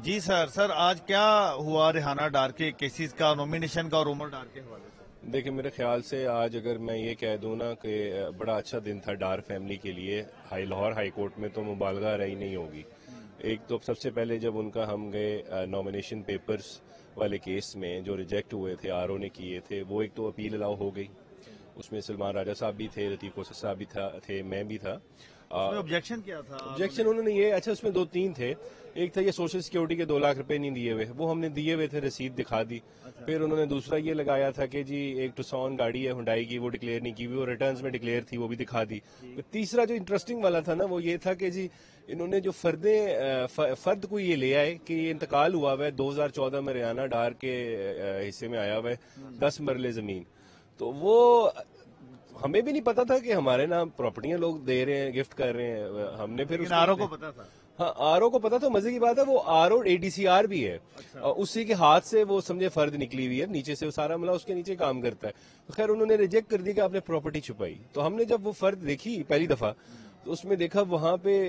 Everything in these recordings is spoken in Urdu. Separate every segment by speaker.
Speaker 1: جی سر آج کیا ہوا ریحانہ ڈار کے کیسز کا نومینیشن کا اور عمر ڈار کے حوالے سے؟
Speaker 2: دیکھیں میرے خیال سے آج اگر میں یہ کہہ دوں نا کہ بڑا اچھا دن تھا ڈار فیملی کے لیے. لاہور ہائی کورٹ میں تو مبالغہ رہی نہیں ہوگی. ایک تو سب سے پہلے جب ان کا ہم گئے نامینیشن پیپرز والے کیس میں جو ریجیکٹ ہوئے تھے آر او نے کیے تھے, وہ ایک تو اپیل الاؤ ہو گئی. اس میں سلمان راجہ صاحب بھی تھے, لطیف کوسر صاحب بھی تھے, میں بھی تھا.
Speaker 1: آبجیکشن کیا تھا؟
Speaker 2: آبجیکشن انہوں نے یہ, اچھا اس میں 2-3 تھے. ایک تھا یہ سوشل سیکیورٹی کے 2 لاکھ روپے نہیں دیے ہوئے, وہ ہم نے دیے ہوئے تھے, رسید دکھا دی. پھر انہوں نے دوسرا یہ لگایا تھا کہ جی ایک ٹسون گاڑی ہے ہنڈائی کی, وہ ڈکلیئر نہیں کی ہوئی, وہ ریٹرنز میں ڈکلیئر تھی, وہ بھی دکھا دی. تیسرا جو انٹرسٹنگ والا تھا نا, وہ یہ تھا کہ جی انہوں نے جو فرد کو یہ لے آئے کہ یہ انتقال ہوا ہوا ہے 2014 میں ریحانہ ڈار کے حصے میں آیا ہوا ہے 10 مرلے زمین. تو وہ ہمیں بھی نہیں پتا تھا کہ ہمارے نام پراپرٹیاں لوگ دے رہے ہیں, گفٹ کر رہے ہیں. ہم نے پھر
Speaker 1: آر او کو پتا تھا.
Speaker 2: ہاں آر او کو پتا تھا. مزے کی بات ہے وہ آر او اے ڈی سی آر بھی ہے, اسی کے ہاتھ سے وہ سمجھے فرد نکلی ہوئی ہے, نیچے سے وہ سارا ملا اس کے نیچے کام کرتا ہے. خیر انہوں نے ریجیکٹ کر دی کہ آپ نے پراپرٹی چھپائی. تو ہم نے جب وہ فرد دیکھی پہلی دفعہ تو اس میں دیکھا وہاں پہ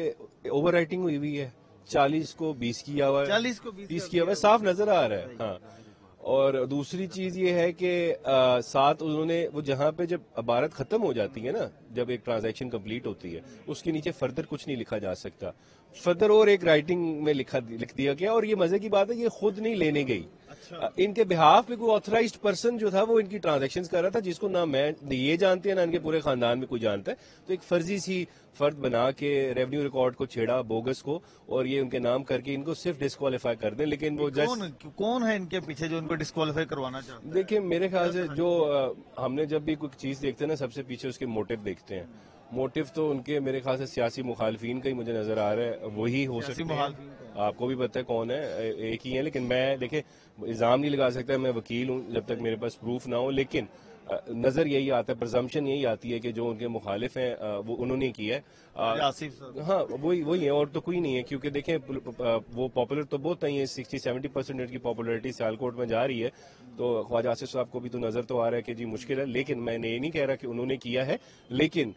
Speaker 2: اوور رائٹنگ ہوئی ہوئی ہے, 40 کو 20 کیا ہوا ہے,
Speaker 1: 40 کو
Speaker 2: 20 کیا ہوا ہے, صاف نظر آ رہا ہے. ہاں اور دوسری چیز یہ ہے کہ ساتھ انہوں نے وہ جہاں پہ جب عبارت ختم ہو جاتی ہے نا, جب ایک ٹرانزیکشن کمپلیٹ ہوتی ہے اس کے نیچے فردر کچھ نہیں لکھا جا سکتا. فردر اور ایک رائٹنگ میں لکھ دیا گیا. اور یہ مزے کی بات ہے یہ خود نہیں لینے گئی, ان کے بہاف پہ کوئی آتھرائزڈ پرسن جو تھا وہ ان کی ٹرانزیکشن کر رہا تھا, جس کو نہ میں یہ جانتے ہیں نہ ان کے پورے خاندان میں کوئی جانتا ہے. تو ایک فرضی سی فرد بنا کے ریونیو ریکارڈ کو چھیڑا بوگس کو, اور یہ ان کے نام کر کے ان کو صرف ڈسکوالیفائی کر دیں. لیکن وہ
Speaker 1: کون ہے ان کے پیچھے جو ان کو ڈسکوالیفائی کروانا چاہتے ہیں؟
Speaker 2: دیکھیں میرے خیال سے جو ہم نے جب بھی کوئی چیز دیکھتے ہیں نا, سب سے پیچھے اس کے موٹو دیکھتے ہیں. موٹو تو ان کے میرے خیال سے سیاسی مخالفین کا ہی مجھے نظر آ رہا ہے, وہی ہو سکتے ہیں. آپ کو بھی پتہ ہے کون ہے, ایک ہی ہے. لیکن میں دیکھیں الزام نہیں لگا سکتا, میں وکیل ہوں جب تک میرے پاس پروف نہ ہو. لیکن نظر یہی آتا ہے, پرزمپشن یہی آتی ہے کہ جو ان کے مخالف ہیں وہ انہوں نے کیا ہے. ہاں وہی ہے, اور تو کوئی نہیں ہے. کیونکہ دیکھیں وہ پاپولر تو بہت نہیں ہے, 60-70% کی پاپولرٹی سیالکوٹ میں جا رہی ہے. تو خواجہ آصف صاحب کو بھی تو نظر تو آ رہا ہے کہ جی مشکل ہے. لیکن میں نے یہ نہیں کہہ رہا کہ انہوں نے کیا ہے, لیکن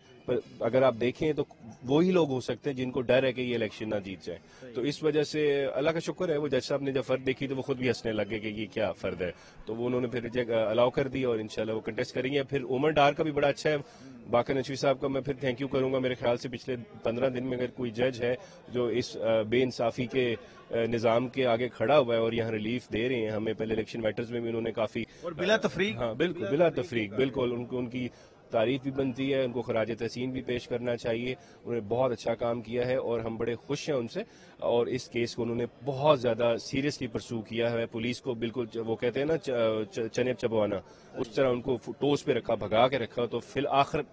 Speaker 2: اگر آپ دیکھیں تو وہی لوگ ہو سکتے ہیں جن کو ڈر ہے کہ یہ الیکشن نہ جیت جائے. تو اس وجہ سے اللہ کا شکر ہے وہ جج صاحب نے جب فرد دیکھی تو وہ خود بھی ہنسنے لگے کہ یہ کیا فرد ہے. تو وہ انہوں نے پھر الاؤ کر دی اور انشاءاللہ وہ کنٹیسٹ کریں گے. پھر عمر ڈار کا بھی بڑا اچھا ہے. باقر نقوی صاحب کا میں پھر تھینک یو کروں گا. میرے خیال سے پچھلے 15 دن میں اگر کوئی جج ہے جو اس بے انصافی کے نظام کے آگے کھڑا ہوا ہے اور یہاں ریلیف دے رہے ہیں ہمیں, پہلے الیکشن میٹرز میں بھی انہوں نے کافی
Speaker 1: بلا تفریق,
Speaker 2: ہاں بالکل بلا تفریق, بالکل ان کی تعریف بھی بنتی ہے, ان کو خراج تحسین بھی پیش کرنا چاہیے. انہوں نے بہت اچھا کام کیا ہے اور ہم بڑے خوش ہیں ان سے. اور اس کیس کو انہوں نے بہت زیادہ سیریسلی پرسو کیا ہے. پولیس کو بالکل وہ کہتے ہیں نا چنے چبوانا, اس طرح ان کو ٹوس پہ رکھا, بھگا کے رکھا. تو پھر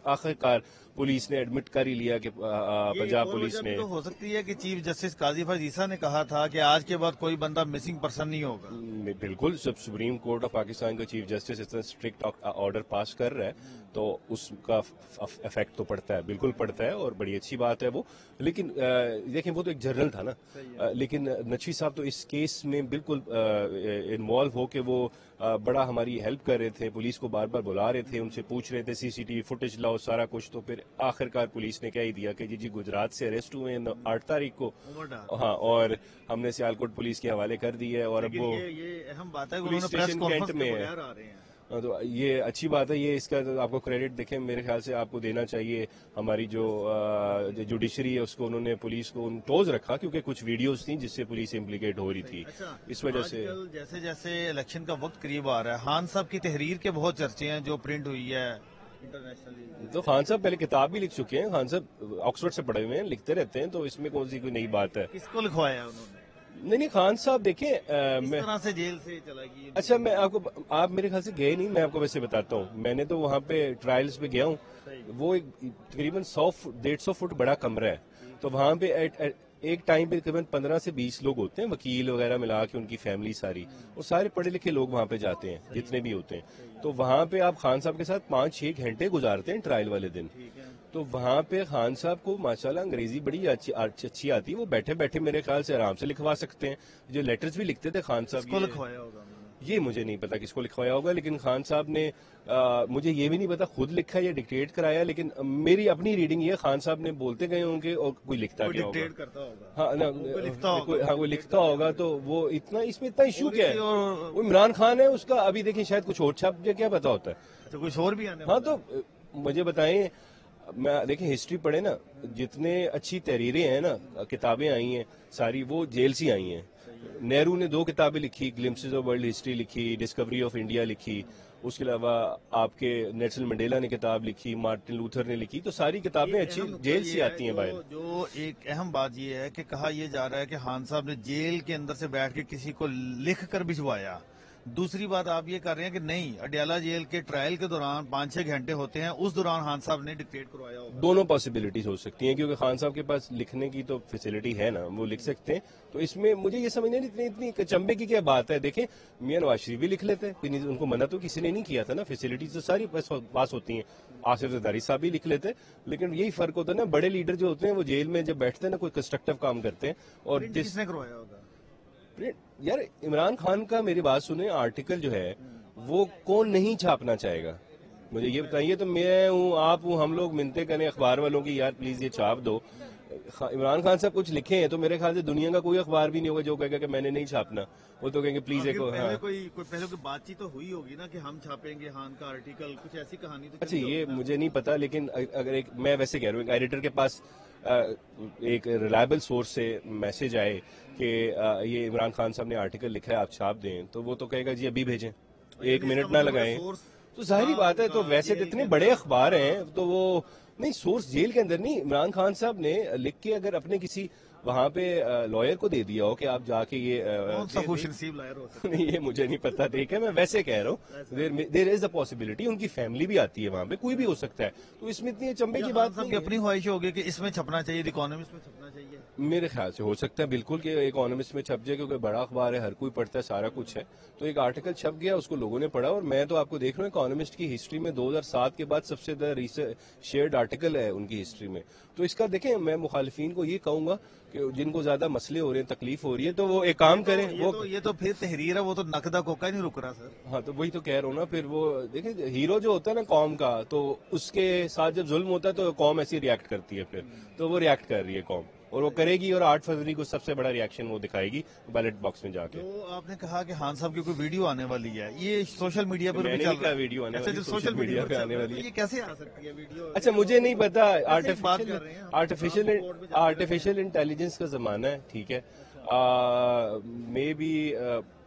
Speaker 2: آخرکار پولیس نے ایڈمٹ کر ہی لیا کہ پنجاب پولیس نے.
Speaker 1: ہو سکتی ہے کہ چیف جسٹس قاضی فیض عیسیٰ نے کہا تھا کہ آج کے بعد کوئی بندہ مسنگ پرسن نہیں ہوگا.
Speaker 2: بالکل, جب سپریم کورٹ آف پاکستان کا چیف جسٹس اتنا اسٹرکٹ آرڈر پاس کر رہا ہے تو اس کا افیکٹ تو پڑتا ہے, بالکل پڑتا ہے, اور بڑی اچھی بات ہے وہ. لیکن دیکھیں وہ تو ایک جرنل تھا نا, لیکن نقوی صاحب تو اس کیس میں بالکل انوالو ہو کے وہ بڑا ہماری ہیلپ کر رہے تھے. پولیس کو بار بار بلا رہے تھے, ان سے پوچھ رہے تھے سی سی ٹی وی فوٹیج لاؤ سارا کچھ. تو پھر آخرکار پولیس نے کہہ ہی دیا کہ جی گجرات سے اریسٹ ہوئے ہیں 8 تاریخ کو, ہاں, اور ہم نے سیالکوٹ پولیس کے حوالے کر دی ہے. اور اب وہ
Speaker 1: یہ اہم بات ہے
Speaker 2: پولیس اسٹیشن کینٹ میں ہے. تو یہ اچھی بات ہے. یہ اس کا آپ کو کریڈٹ دیکھیں میرے خیال سے آپ کو دینا چاہیے. ہماری جو جوڈیشری ہے اس کو انہوں نے پولیس کو کلوز رکھا, کیونکہ کچھ ویڈیوز تھیں جس سے پولیس امپلیکیٹ ہو رہی تھی. اس وجہ سے
Speaker 1: جیسے جیسے الیکشن کا وقت قریب آ رہا ہے, خان صاحب کی تحریر کے بہت چرچے ہیں جو پرنٹ ہوئی ہے انٹرنیشنلی.
Speaker 2: تو خان صاحب پہلے کتاب بھی لکھ چکے ہیں. خان صاحب آکسفورڈ سے پڑھے ہوئے ہیں, لکھتے رہتے ہیں, تو اس میں کون سی کوئی نئی بات ہے.
Speaker 1: کس کو لکھوایا انہوں نے؟
Speaker 2: نہیں خان صاحب دیکھیں
Speaker 1: میں طرح سے جیل سے چلا گئی.
Speaker 2: اچھا میں آپ میرے خیال سے گئے نہیں, میں آپ کو ویسے بتاتا ہوں. میں نے تو وہاں پہ ٹرائلز پہ گیا ہوں. وہ تقریباً 100-150 فٹ بڑا کمرہ ہے. تو وہاں پہ ایک ٹائم پہ تقریباً 15 سے 20 لوگ ہوتے ہیں, وکیل وغیرہ ملا کے ان کی فیملی ساری, اور سارے پڑھے لکھے لوگ وہاں پہ جاتے ہیں جتنے بھی ہوتے ہیں. تو وہاں پہ آپ خان صاحب کے ساتھ 5-6 گھنٹے گزارتے ہیں ٹرائل والے دن. تو وہاں پہ خان صاحب کو ماشاءاللہ انگریزی بڑی اچھی آتی ہے. وہ بیٹھے بیٹھے میرے خیال سے آرام سے لکھوا سکتے ہیں. جو لیٹرز بھی لکھتے تھے خان صاحب
Speaker 1: کو لکھوایا ہوگا.
Speaker 2: یہ مجھے نہیں پتا کس کو لکھوایا ہوگا، لیکن خان صاحب نے مجھے یہ بھی نہیں پتا خود لکھا یا ڈکٹیٹ کرایا، لیکن میری اپنی ریڈنگ یہ خان صاحب نے بولتے گئے ہوں گے اور کوئی لکھتا گیا ہوگا.
Speaker 1: کرتا ہوگا.
Speaker 2: ہاں وہ لکھتا ہوگا. تو وہ اتنا اس میں اتنا ایشو کیا ہے؟ وہ عمران خان ہے، اس کا ابھی دیکھیں شاید کچھ اور چھپ جائے، کیا پتا ہوتا ہے.
Speaker 1: تو کچھ اور بھی آنے.
Speaker 2: ہاں تو مجھے بتائیں، میں دیکھیں ہسٹری پڑھے نا، جتنے اچھی تحریریں ہیں نا، کتابیں آئی ہیں ساری وہ جیل سے آئی ہیں. نہرو نے 2 کتابیں لکھی، گلمپسز آف ورلڈ ہسٹری لکھی، ڈسکوری آف انڈیا لکھی. اس کے علاوہ آپ کے نیلسن منڈیلا نے کتاب لکھی، مارٹن لوتھر نے لکھی. تو ساری کتابیں اچھی جیل سے آتی ہیں باہر.
Speaker 1: جو ایک اہم بات یہ ہے کہ کہا یہ جا رہا ہے کہ خان صاحب نے جیل کے اندر سے بیٹھ کے کسی کو لکھ کر بھجوایا. دوسری بات آپ یہ کر رہے ہیں کہ نہیں، اڈیالہ جیل کے ٹرائل کے دوران 5-6 گھنٹے ہوتے ہیں، اس دوران خان صاحب نے ڈکٹیٹ کروایا ہوگا.
Speaker 2: دونوں پاسبلٹیز ہو سکتی ہیں، کیونکہ خان صاحب کے پاس لکھنے کی تو فیسلٹی ہے نا، وہ لکھ سکتے ہیں. تو اس میں مجھے یہ سمجھنے اتنی چمبے کی کیا بات ہے. دیکھیں میاں نواز شریف بھی لکھ لیتے ہیں، ان کو منع تو کسی نے نہیں کیا تھا نا، فیسلٹیز تو ساری پاس ہوتی ہیں. آصف زرداری صاحب بھی لکھ لیتے ہیں، لیکن یہی فرق ہوتا ہے نا، بڑے لیڈر جو ہوتے ہیں وہ جیل میں جب بیٹھتے ہیں نا کوئی کنسٹرکٹیو کام کرتے ہیں. اور
Speaker 1: کس نے کروایا ہوگا
Speaker 2: یار عمران خان کا میری بات سنیں، آرٹیکل جو ہے وہ کون نہیں چھاپنا چاہے گا؟ مجھے یہ بتائیے. تو میں ہوں، آپ ہوں، ہم لوگ منتیں کریں اخبار والوں کی، یار پلیز یہ چھاپ دو. عمران خان صاحب کچھ لکھے ہیں تو میرے خیال سے دنیا کا کوئی اخبار بھی نہیں ہوگا جو کہے گا کہ میں نے نہیں چھاپنا. وہ تو کہیں گے پلیز ایک.
Speaker 1: پہلے کوئی بات چیت تو ہوئی ہوگی نا کہ ہم چھاپیں گے خان کا آرٹیکل، کچھ ایسی کہانی تو.
Speaker 2: اچھا یہ مجھے نہیں پتا، لیکن اگر میں ویسے کہہ رہا ہوں ایک ایڈیٹر کے پاس ایک ریلائبل سورس سے میسج آئے کہ یہ عمران خان صاحب نے آرٹیکل لکھا ہے آپ چھاپ دیں، تو وہ تو کہے گا جی ابھی بھیجیں، 1 منٹ نہ لگائیں. تو ظاہری بات ہے. تو ویسے اتنے بڑے اخبار ہیں تو وہ نہیں، سورس جیل کے اندر نہیں. عمران خان صاحب نے لکھ کے اگر اپنے کسی وہاں پہ لائر کو دے دیا ہو کہ آپ جا کے یہ
Speaker 1: خوش نصیب لائر ہوتا
Speaker 2: نہیں، یہ مجھے نہیں پتا. ٹھیک ہے، میں ویسے کہہ رہا ہوں دیر از اے پاسبلٹی. ان کی فیملی بھی آتی ہے وہاں پہ، کوئی بھی ہو سکتا ہے. تو اس میں اتنی چمبے کی بات نہیں.
Speaker 1: اپنی خواہش ہوگی کہ اس میں چھپنا چاہیے، اکانومسٹ میں چھپنا چاہیے.
Speaker 2: میرے خیال سے ہو سکتا ہے بالکل کہ اکانومسٹ میں چھپ جائے، کیونکہ بڑا اخبار ہے، ہر کوئی پڑھتا ہے، سارا کچھ ہے. تو ایک آرٹیکل چھپ گیا، اس کو لوگوں نے پڑھا. اور میں تو آپ کو دیکھ رہا ہوں اکانومسٹ کی ہسٹری میں 2007 کے بعد سب سے زیادہ شیئرڈ آرٹیکل ہے ان کی ہسٹری میں. تو اس کا دیکھیں، میں مخالفین کو یہ کہوں گا کہ جن کو زیادہ مسئلے ہو رہے ہیں، تکلیف ہو رہی ہے، تو وہ ایک کام کریں.
Speaker 1: یہ تو پھر تحریر ہے، وہ تو نقدہ کوکا نہیں رک رہا سر.
Speaker 2: ہاں تو وہی تو کہہ رہا ہوں نا. پھر وہ دیکھیں ہیرو جو ہوتا ہے نا قوم کا، تو اس کے ساتھ جب ظلم ہوتا ہے تو قوم ایسی ریئیکٹ کرتی ہے. پھر تو وہ ریئیکٹ کر رہی ہے قوم، اور وہ کرے گی. اور 8 فروری کو سب سے بڑا ریئیکشن وہ دکھائے گی بیلٹ باکس میں جا کے.
Speaker 1: تو آپ نے کہا کہ خان صاحب کی کوئی ویڈیو آنے والی ہے، یہ سوشل میڈیا پر
Speaker 2: میں نے کہا ویڈیو آنے والی، سوشل میڈیا پہ آنے والی ہے.
Speaker 1: یہ کیسے آ سکتی ہے ویڈیو؟
Speaker 2: اچھا مجھے نہیں پتا. آرٹیفیشل انٹیلیجنس کا زمانہ ہے، ٹھیک ہے. مے بی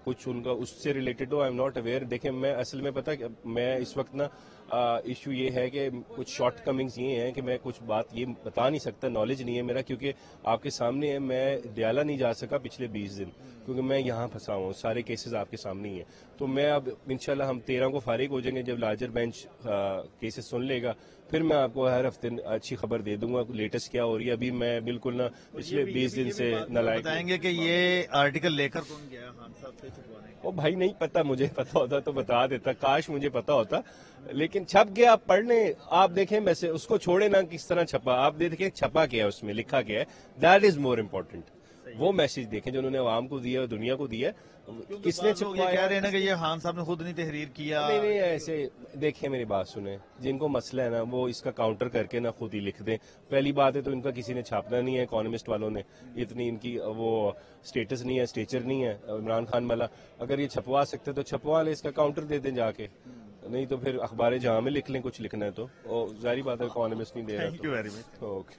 Speaker 2: کچھ ان کا اس سے related who, I am not aware. دیکھیں میں اصل میں پتا میں اس وقت نا ایشو یہ ہے کہ کچھ شارٹ کمنگز یہ ہیں کہ میں کچھ بات یہ بتا نہیں سکتا، نالج نہیں ہے میرا. کیونکہ آپ کے سامنے ہے، میں ڈیالہ نہیں جا سکا پچھلے 20 دن، کیونکہ میں یہاں پھنسا ہوں. سارے کیسز آپ کے سامنے ہی ہیں. تو میں اب انشاءاللہ ہم 13 کو فارغ ہو جائیں گے جب لارجر بینچ کیسز سن لے گا. پھر میں آپ کو ہر ہفتے اچھی خبر دے دوں گا لیٹسٹ کیا ہو رہی ہے. ابھی میں بالکل نا پچھلے 20 دن سے نالائق.
Speaker 1: بتائیں گے کہ یہ آرٹیکل لے کر کون گیا خان صاحب سے چھپوانے؟
Speaker 2: وہ بھائی نہیں پتا، مجھے پتا ہوتا تو بتا دیتا، کاش مجھے پتا ہوتا. لیکن چھپ گیا، آپ پڑھ لیں. آپ دیکھیں ویسے اس کو چھوڑے نا کس طرح چھپا. آپ دیکھیں چھپا کیا ہے، اس میں لکھا کیا ہے. That is more important. وہ میسج دیکھیں جو انہوں نے عوام کو دیا، دنیا کو دیا. کس نے چھپایا؟
Speaker 1: کہہ رہے ہیں کہ یہ خان صاحب نے خود نہیں تحریر کیا.
Speaker 2: نہیں ایسے دیکھیں میری بات سنیں، جن کو مسئلہ ہے نا وہ اس کا کاؤنٹر کر کے نا خود ہی لکھ دیں. پہلی بات ہے تو ان کا کسی نے چھاپنا نہیں ہے، اکانومسٹ والوں نے. اتنی ان کی وہ اسٹیٹس نہیں ہے، اسٹیچر نہیں ہے. عمران خان والا اگر یہ چھپوا سکتے تو چھپوا لیں، اس کا کاؤنٹر دے دیں جا کے. نہیں تو پھر اخبار جہاں میں لکھ لیں کچھ لکھنا ہے تو. ظاہری بات ہے اکانومسٹ نہیں دے رہا.
Speaker 1: Thank you very much.
Speaker 2: Okay.